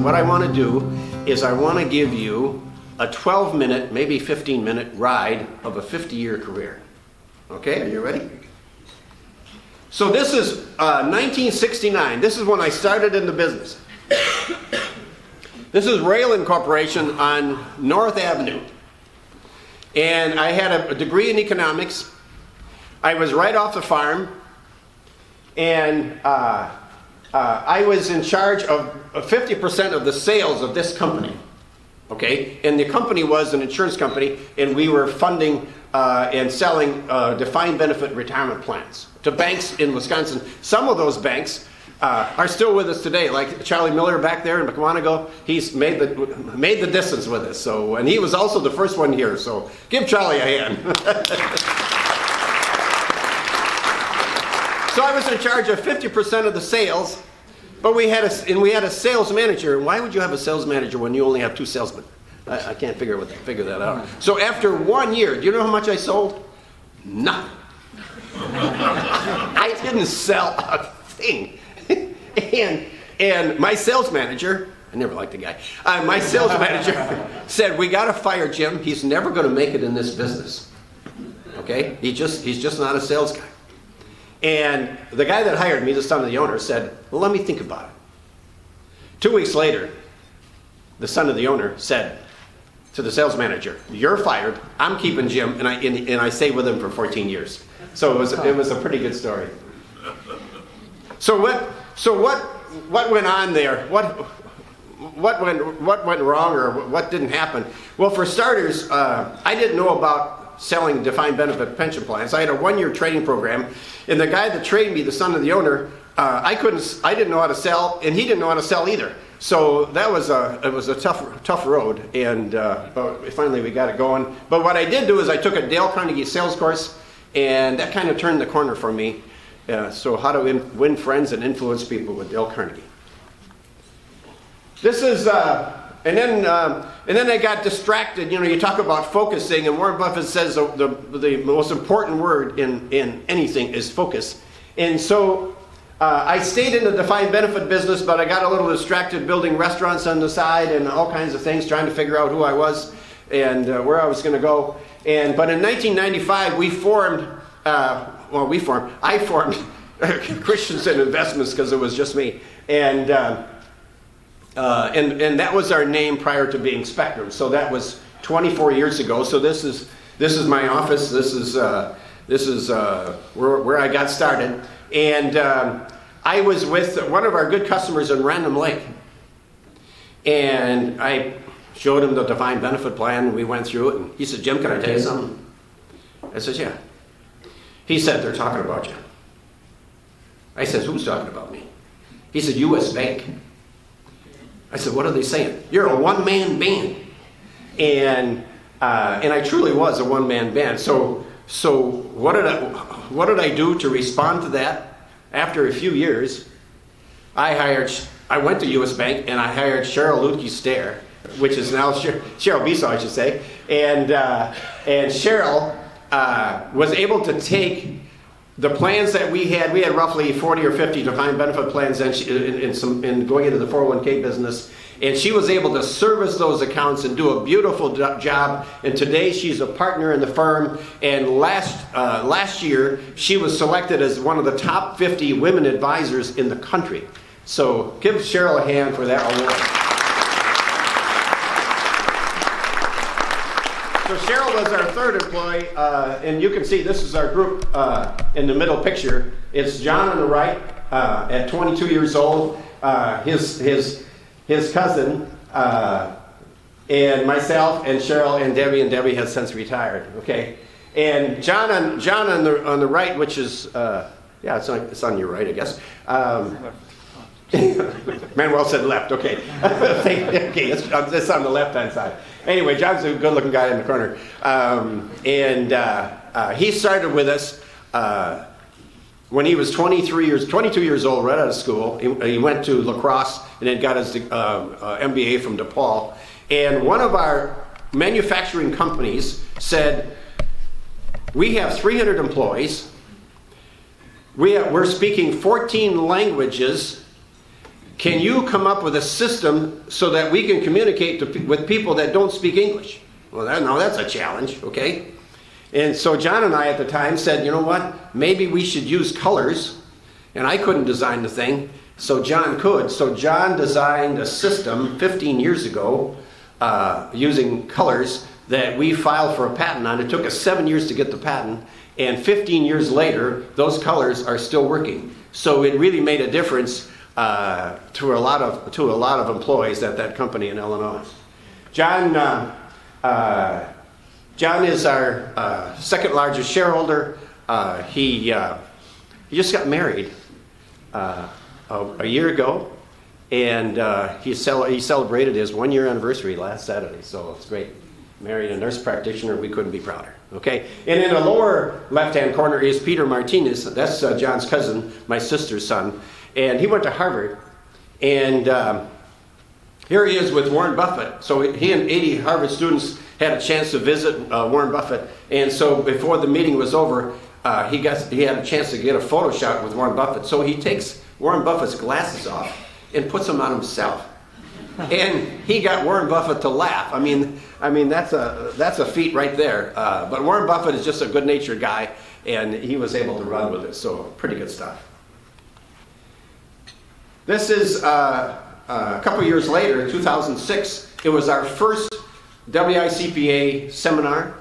what I want to do is I want to give you a 12-minute, maybe 15-minute ride of a 50-year career. Okay, are you ready? So this is 1969. This is when I started in the business. This is Rayland Corporation on North Avenue. And I had a degree in economics. I was right off the farm. And I was in charge of 50% of the sales of this company. Okay? And the company was an insurance company, and we were funding and selling defined benefit retirement plans to banks in Wisconsin. Some of those banks are still with us today, like Charlie Miller back there in Mukwonago. He's made the distance with us. So, and he was also the first one here. So give Charlie a hand. So I was in charge of 50% of the sales, but we had a sales manager. Why would you have a sales manager when you only have 2 salesmen? I can't figure that out. So after 1 year, do you know how much I sold? Nothing. I didn't sell a thing. And my sales manager, I never liked the guy, my sales manager said, we got to fire Jim. He's never going to make it in this business. Okay? He's just not a sales guy. And the guy that hired me, the son of the owner, said, well, let me think about it. 2 weeks later, the son of the owner said to the sales manager, you're fired. I'm keeping Jim, and I stayed with him for 14 years. So it was a pretty good story. So what went on there? What went wrong, or what didn't happen? Well, for starters, I didn't know about selling defined benefit pension plans. I had a 1-year training program, and the guy that trained me, the son of the owner, I didn't know how to sell, and he didn't know how to sell either. So it was a tough road, and but finally we got it going. But what I did do is I took a Dale Carnegie sales course, and that kind of turned the corner for me. So how to win friends and influence people with Dale Carnegie. This is, and then I got distracted. You know, you talk about focusing, and Warren Buffett says the most important word in anything is focus. And so I stayed in the defined benefit business, but I got a little distracted building restaurants on the side and all kinds of things, trying to figure out who I was and where I was going to go. But in 1995, I formed Christensen Investments, because it was just me. And that was our name prior to being Spectrum. So that was 24 years ago. So this is my office. This is where I got started. And I was with one of our good customers in Random Lake. And I showed him the defined benefit plan. We went through it. And he said, Jim, can I tell you something? I said, yeah. He said, they're talking about you. I said, who's talking about me? He said, U.S. Bank. I said, what are they saying? You're a one-man band. And I truly was a one-man band. So what did I do to respond to that? After a few years, I went to U.S. Bank, and I hired Cheryl Lutke-Stair, which is now Cheryl Biso, I should say. And Cheryl was able to take the plans that we had roughly 40 or 50 defined benefit plans in going into the 401k business, and she was able to service those accounts and do a beautiful job. And today she's a partner in the firm, and last year she was selected as one of the top 50 women advisors in the country. So give Cheryl a hand for that award. So Cheryl was our third employee, and you can see this is our group in the middle picture. It's John on the right, at 22 years old, his cousin, and myself, and Cheryl, and Debbie has since retired. Okay, and John on the right, which is it's on your right, I guess. Manuel said left. Okay, okay, it's on the left-hand side. Anyway, John's a good-looking guy in the corner, and he started with us when he was 22 years old, right out of school. He went to La Crosse and then got his MBA from DePaul. And one of our manufacturing companies said, we have 300 employees. We're speaking 14 languages. can you come up with a system so that we can communicate with people that don't speak English? Well, that's a challenge, okay? And so John and I at the time said, you know what, maybe we should use colors. And I couldn't design the thing, so John could. So John designed a system 15 years ago using colors that we filed for a patent on. It took us 7 years to get the patent, and 15 years later, those colors are still working. So it really made a difference to a lot of employees at that company in Illinois. John is our second largest shareholder. He just got married a year ago, and he celebrated his 1-year anniversary last Saturday, so it's great. Married a nurse practitioner, we couldn't be prouder. Okay, and in the lower left-hand corner is Peter Martinez. That's John's cousin, my sister's son, and he went to Harvard. And here he is with Warren Buffett. So he and 80 Harvard students had a chance to visit Warren Buffett, and so before the meeting was over, he had a chance to get a photo shot with Warren Buffett. So he takes Warren Buffett's glasses off and puts them on himself. And he got Warren Buffett to laugh. I mean that's a feat right there. But Warren Buffett is just a good-natured guy, and he was able to run with it. So pretty good stuff. This is a couple years later, 2006. It was our first WICPA seminar,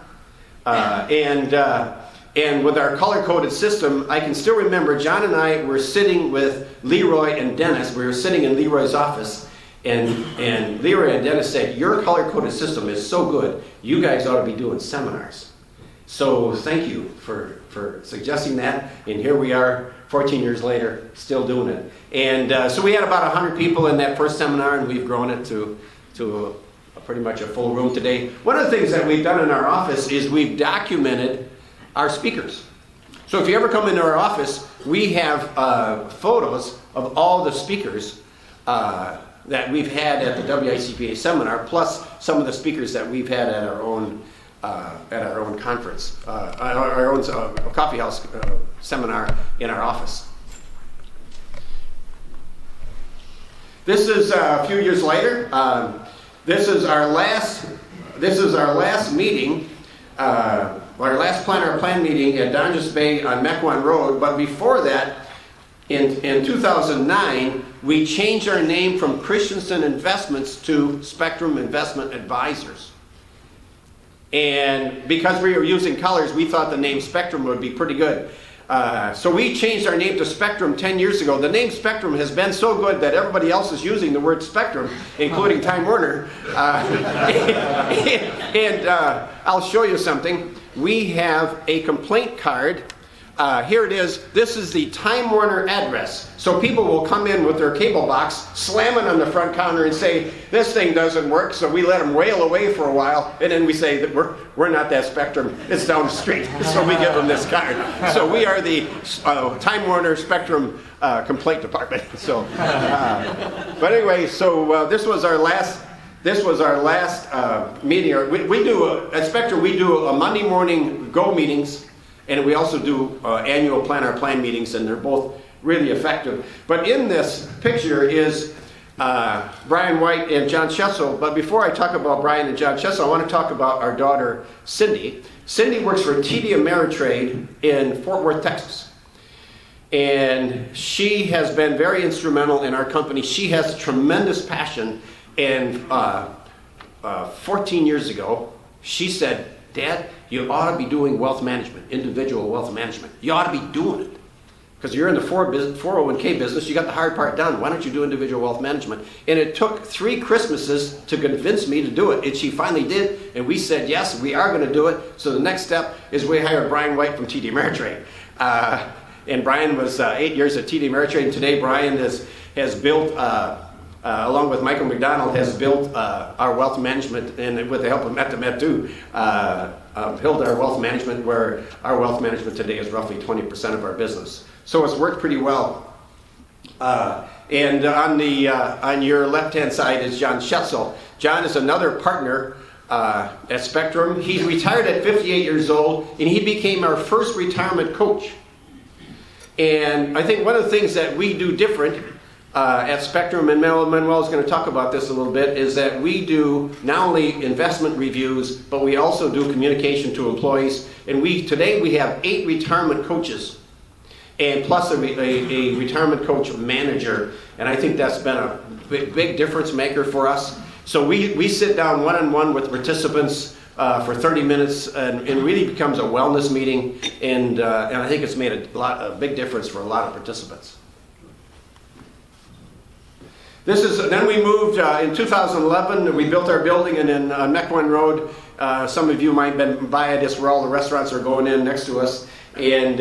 and with our color-coded system, I can still remember John and I were sitting with Leroy and Dennis. We were sitting in Leroy's office. And Leroy and Dennis said, your color-coded system is so good, you guys ought to be doing seminars. So thank you for suggesting that, and here we are 14 years later, still doing it. And so we had about 100 people in that first seminar, and we've grown it to pretty much a full room today. One of the things that we've done in our office is we've documented our speakers. So if you ever come into our office, we have photos of all the speakers that we've had at the WICPA seminar, plus some of the speakers that we've had at our own conference, our own coffee house seminar in our office. This is a few years later. This is our last meeting, our last plan meeting at Donjas Bay on Mequon Road. But before that, in 2009, we changed our name from Christensen Investments to Spectrum Investment Advisors. And because we were using colors, we thought the name Spectrum would be pretty good. So we changed our name to Spectrum 10 years ago. The name Spectrum has been so good that everybody else is using the word Spectrum, including Time Warner. And I'll show you something. We have a complaint card. Here it is. This is the Time Warner address. So people will come in with their cable box, slam it on the front counter and say, this thing doesn't work. So we let them wail away for a while, and then we say that we're not that Spectrum. It's down the street. So we give them this card. So we are the Time Warner Spectrum complaint department. So, but anyway, so this was our last meeting. We do at Spectrum. We do a Monday morning go meetings. And we also do annual plan meetings, and they're both really effective. But in this picture is Brian White and John Chessel. But before I talk about Brian and John Chessel, I want to talk about our daughter, Cindy. Cindy works for TD Ameritrade in Fort Worth, Texas. And she has been very instrumental in our company. She has tremendous passion. And 14 years ago, she said, Dad, you ought to be doing wealth management, individual wealth management. You ought to be doing it. Because you're in the 401k business, you got the hard part done. Why don't you do individual wealth management? And it took 3 Christmases to convince me to do it. And she finally did. And we said, yes, we are going to do it. So the next step is we hired Brian White from TD Ameritrade. And Brian was 8 years at TD Ameritrade. And today Brian has built, along with Michael McDonald, has built our wealth management, and with the help of Met too, built our wealth management, where our wealth management today is roughly 20% of our business. So it's worked pretty well. And on your left-hand side is John Chessel. John is another partner at Spectrum. He's retired at 58 years old, and he became our first retirement coach. And I think one of the things that we do different at Spectrum, and Manuel is going to talk about this a little bit, is that we do not only investment reviews, but we also do communication to employees. And today we have 8 retirement coaches, and plus a retirement coach manager. And I think that's been a big difference maker for us. So we sit down one-on-one with participants for 30 minutes, and it really becomes a wellness meeting. And I think it's made a big difference for a lot of participants. Then we moved in 2011. We built our building in Mequon Road. Some of you might have been by it. It's where all the restaurants are going in next to us. And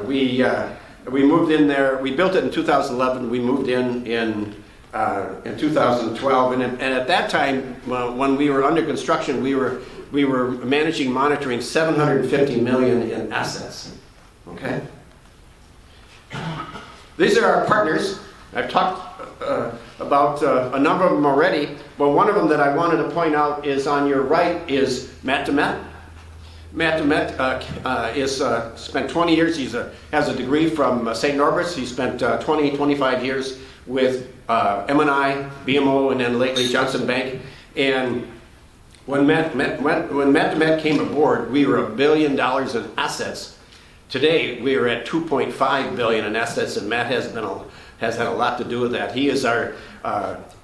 we moved in there. We built it in 2011. We moved in 2012. And at that time, when we were under construction, we were monitoring 750 million in assets. Okay. These are our partners. I've talked about a number of them already, but one of them that I wanted to point out is on your right is Matt DeMet. Matt DeMet is spent 20 years. He has a degree from St. Norbert's. He spent 25 years with M&I, BMO, and then lately Johnson Bank. And when Matt DeMet came aboard, we were $1 billion in assets. Today, we are at $2.5 billion in assets, and Matt has had a lot to do with that. He is our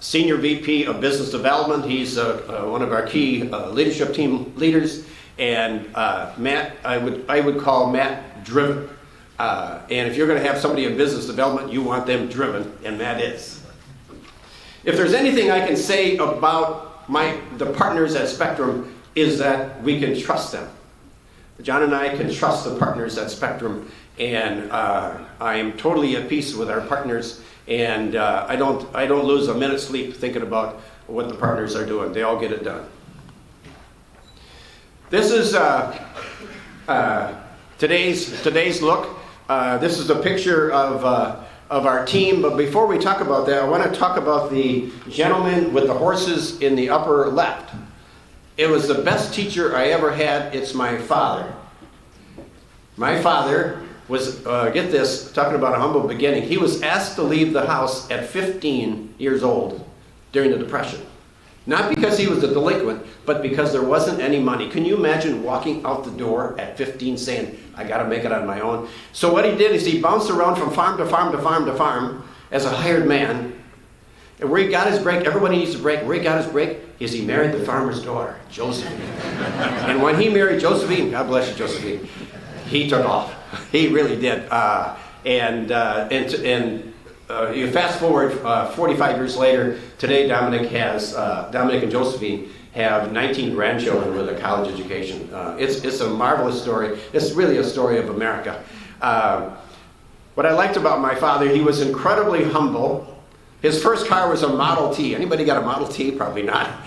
Senior VP of Business Development. He's one of our key leadership team leaders. And Matt, I would call Matt driven. And if you're going to have somebody in business development, you want them driven, and Matt is. If there's anything I can say about the partners at Spectrum, is that we can trust them. John and I can trust the partners at Spectrum, and I am totally at peace with our partners, and I don't lose a minute's sleep thinking about what the partners are doing. They all get it done. This is today's look. This is a picture of our team, but before we talk about that, I want to talk about the gentleman with the horses in the upper left. It was the best teacher I ever had. It's my father. My father was, get this, talking about a humble beginning, he was asked to leave the house at 15 years old during the Depression. Not because he was a delinquent, but because there wasn't any money. Can you imagine walking out the door at 15 saying, I got to make it on my own? So what he did is he bounced around from farm to farm to farm to farm as a hired man. And where he got his break, everybody needs a break. Where he got his break is he married the farmer's daughter, Josephine. And when he married Josephine, God bless you, Josephine, he took off. He really did. You fast forward 45 years later, today Dominic and Josephine have 19 grandchildren with a college education. It's a marvelous story. It's really a story of America. What I liked about my father, he was incredibly humble. His first car was a Model T. Anybody got a Model T? Probably not.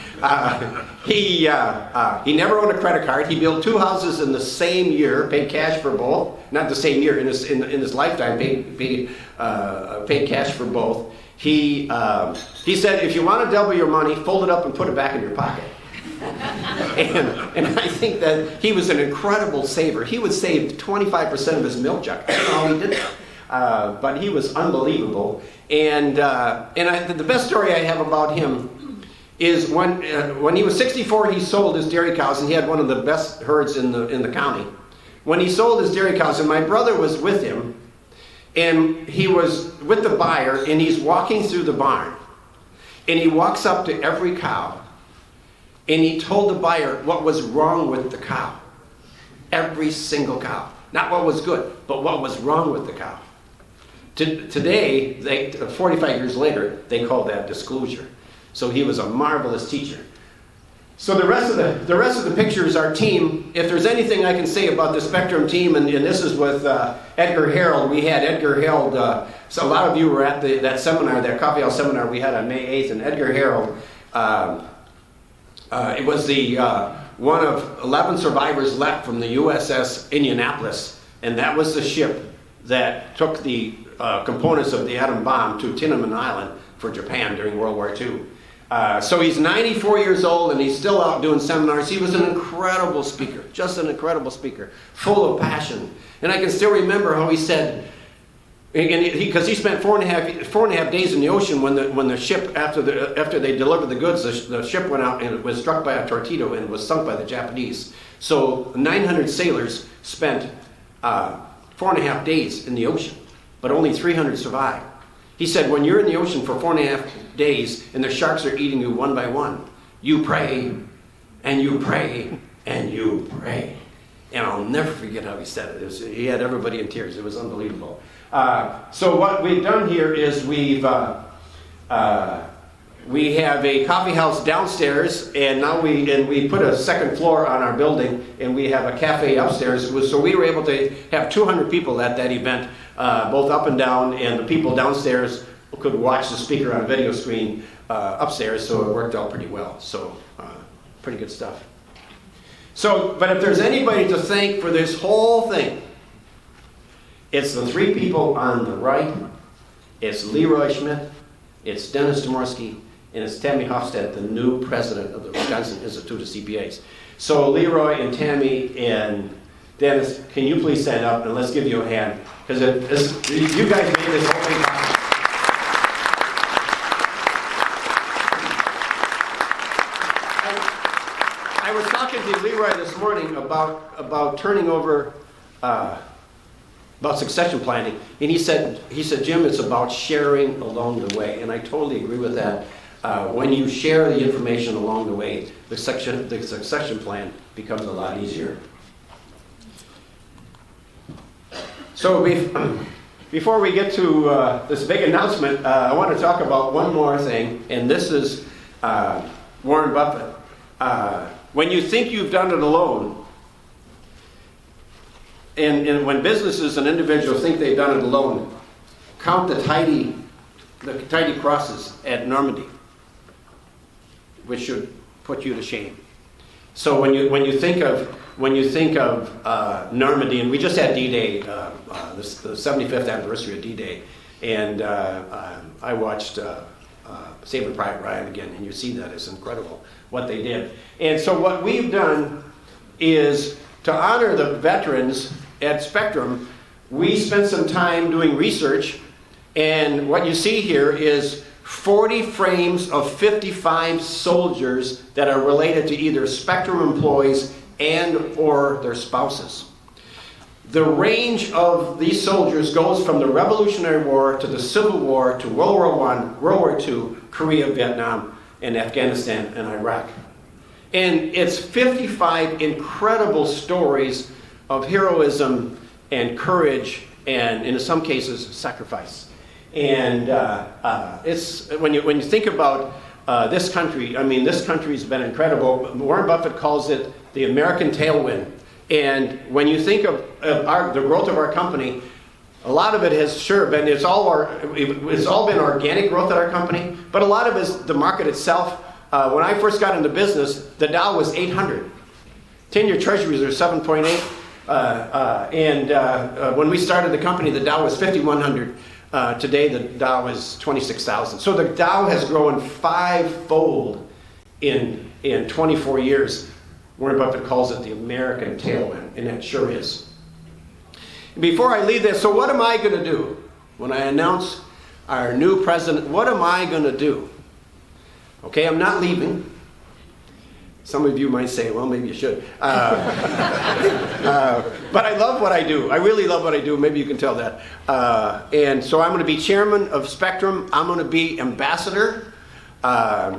He never owned a credit card. He built 2 houses in the same year, paid cash for both. Not the same year, in his lifetime, paid cash for both. He said, if you want to double your money, fold it up and put it back in your pocket. And I think that he was an incredible saver. He would save 25% of his milk jug. I don't know how he did that. But he was unbelievable. And the best story I have about him is when he was 64, he sold his dairy cows, and he had one of the best herds in the county. When he sold his dairy cows, and my brother was with him, and he was with the buyer, and he's walking through the barn, and he walks up to every cow, and he told the buyer what was wrong with the cow. Every single cow. Not what was good, but what was wrong with the cow. Today, 45 years later, they call that disclosure. So he was a marvelous teacher. So the rest of the picture is our team. If there's anything I can say about the Spectrum team, and this is with Edgar Harold. We had Edgar Harold. So a lot of you were at that seminar, that coffee house seminar we had on May 8th, and Edgar Harold. It was the one of 11 survivors left from the USS Indianapolis, and that was the ship that took the components of the atom bomb to Tiananmen Island for Japan during World War II. So he's 94 years old, and he's still out doing seminars. He was an incredible speaker, just an incredible speaker, full of passion. And I can still remember how he said, And because he spent four and a half days in the ocean when the ship, after they delivered the goods, the ship went out and it was struck by a torpedo and was sunk by the Japanese. So 900 sailors spent 4.5 days in the ocean, but only 300 survived. He said, when you're in the ocean for 4.5 days and the sharks are eating you one by one, you pray and you pray and you pray. And I'll never forget how he said it. He had everybody in tears. It was unbelievable. So what we've done here is we have a coffee house downstairs, and now we put a second floor on our building, and we have a cafe upstairs. So we were able to have 200 people at that event, both up and down, and the people downstairs could watch the speaker on a video screen upstairs, so it worked out pretty well. So pretty good stuff. So, but if there's anybody to thank for this whole thing, it's the three people on the right. It's Leroy Schmidt, it's Dennis Dmorsky, and it's Tammy Hofstad, the new president of the Wisconsin Institute of CPAs. So Leroy and Tammy and Dennis, can you please stand up and let's give you a hand, because you guys made this whole thing possible. I was talking to Leroy this morning about turning over, about succession planning, and he said, Jim, it's about sharing along the way, and I totally agree with that. When you share the information along the way, the succession plan becomes a lot easier. So before we get to this big announcement, I want to talk about one more thing, and this is Warren Buffett. When you think you've done it alone, and when businesses and individuals think they've done it alone, count the tidy crosses at Normandy, which should put you to shame. So when you think of Normandy, and we just had D-Day, the 75th anniversary of D-Day, and I watched Saving Private Ryan again, and you see that it's incredible what they did. And so what we've done is to honor the veterans at Spectrum. We spent some time doing research, and what you see here is 40 frames of 55 soldiers that are related to either Spectrum employees and or their spouses. The range of these soldiers goes from the Revolutionary War to the Civil War to World War I, World War II, Korea, Vietnam, and Afghanistan and Iraq. And it's 55 incredible stories of heroism and courage and, in some cases, sacrifice. And it's when you think about this country, I mean, this country's been incredible. Warren Buffett calls it the American tailwind. And when you think of the growth of our company, a lot of it has sure been, it's all been organic growth at our company, but a lot of it is the market itself. When I first got into business, the Dow was 800. 10-year treasuries are 7.8. When we started the company, the Dow was 5,100. Today, the Dow is 26,000. So the Dow has grown 5-fold in 24 years. Warren Buffett calls it the American tailwind, and it sure is. Before I leave this, so what am I going to do? When I announce our new president, what am I going to do? Okay, I'm not leaving. Some of you might say, well, maybe you should. But I love what I do. I really love what I do. Maybe you can tell that. And so I'm going to be chairman of Spectrum. I'm going to be ambassador.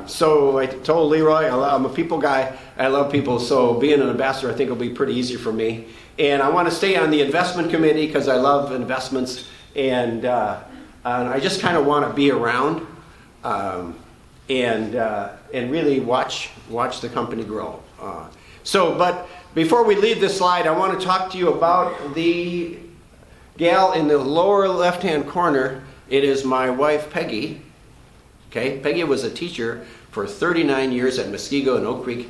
So I told Leroy, I'm a people guy. I love people. So being an ambassador, I think will be pretty easy for me. And I want to stay on the investment committee because I love investments. And I just kind of want to be around. And really watch the company grow. But before we leave this slide, I want to talk to you about the gal in the lower left-hand corner. It is my wife, Peggy. Okay, Peggy was a teacher for 39 years at Muskego and Oak Creek.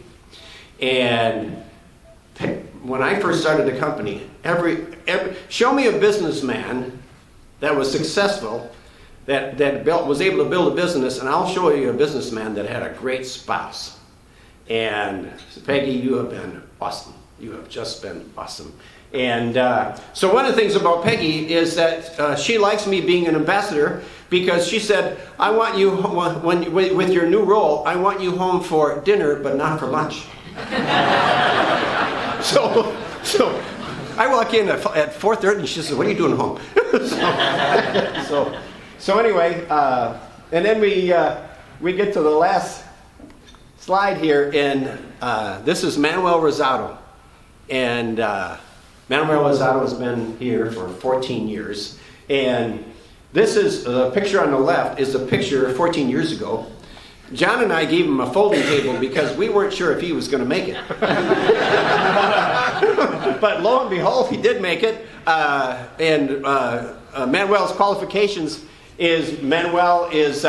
And when I first started the company, show me a businessman that was successful, that was able to build a business, and I'll show you a businessman that had a great spouse. And Peggy, you have been awesome. You have just been awesome. And so one of the things about Peggy is that she likes me being an ambassador because she said, I want you, with your new role, I want you home for dinner, but not for lunch. So I walk in at 4:30 and she says, what are you doing home? So anyway, and then we get to the last slide here, and this is Manuel Rosado. And Manuel Rosado has been here for 14 years. And this is the picture on the left is a picture 14 years ago. John and I gave him a folding table because we weren't sure if he was going to make it. But lo and behold, he did make it. Manuel's qualifications is Manuel is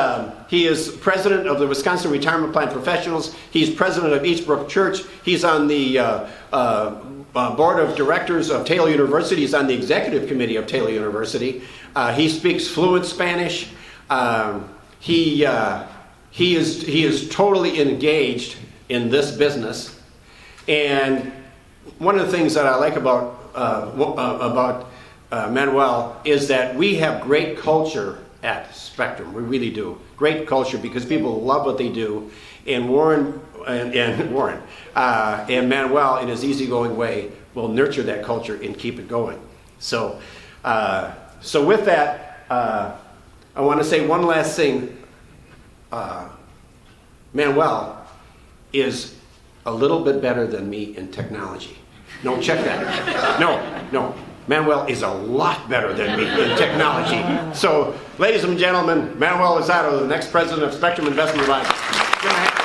he is president of the Wisconsin Retirement Plan Professionals. He's president of Eastbrook Church. He's on the board of directors of Taylor University. He's on the executive committee of Taylor University. He speaks fluent Spanish. He is totally engaged in this business. And one of the things that I like about Manuel is that we have great culture at Spectrum. We really do. Great culture because people love what they do. And Warren and Manuel, in his easygoing way, will nurture that culture and keep it going. So with that, I want to say one last thing. Manuel is a little bit better than me in technology. No, check that. No. Manuel is a lot better than me in technology. So, ladies and gentlemen, Manuel Rosado, the next president of Spectrum Investment Advisors.